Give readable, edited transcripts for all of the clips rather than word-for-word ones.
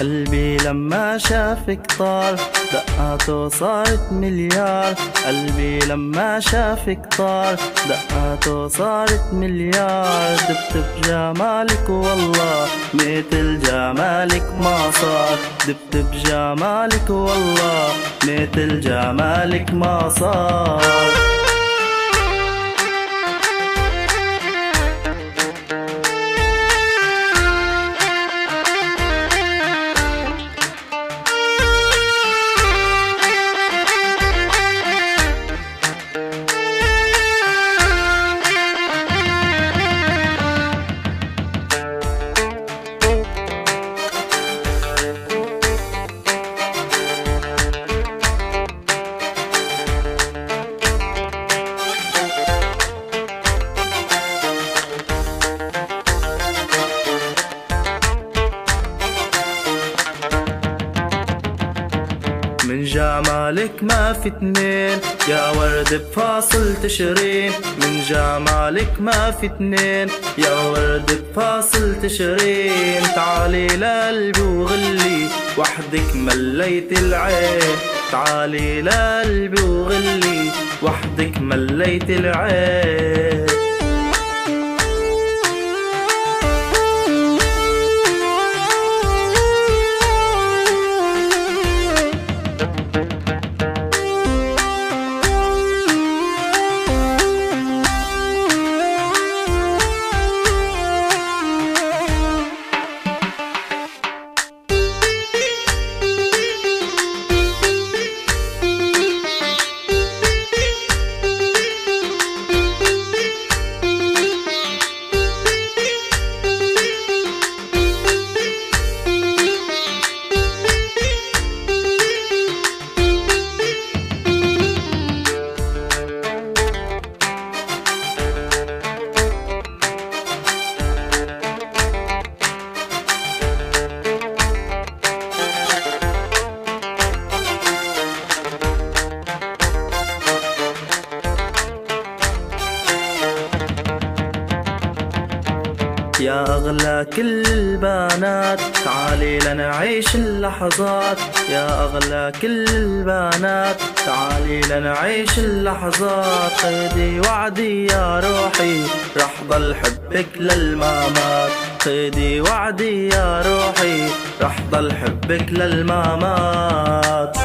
قلبي لما شافك طار، دقاته صارت مليار. قلبي لما شافك طار، دقاته صارت مليار. دبت بجمالك والله مثل جمالك ما صار. دبت بجمالك والله مثل جمالك ما صار. من جمالك ما في اتنين يا ورد بفاصل تشرين. من جمالك ما في اتنين يا ورد بفاصل تشرين. تعالي لقلبي وغلي وحدك مليت العين. تعالي لقلبي وغلي وحدك مليت العين. يا أغلى كل البنات تعالي لنعيش اللحظات. يا أغلى كل البنات تعالي لنعيش اللحظات. خدي وعدي يا روحي رح ضل حبك للممات. خدي وعدي يا روحي رح ضل حبك للممات.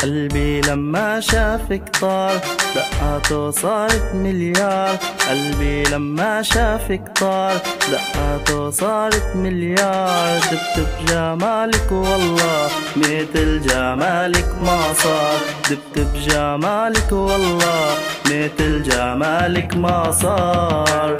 قلبي لما شافك طار، دقاته صارت مليار. قلبي لما شافك طار، دقاته صارت مليار. دبت بجمالك والله مثل جمالك ما صار. دبت بجمالك والله مثل جمالك ما صار.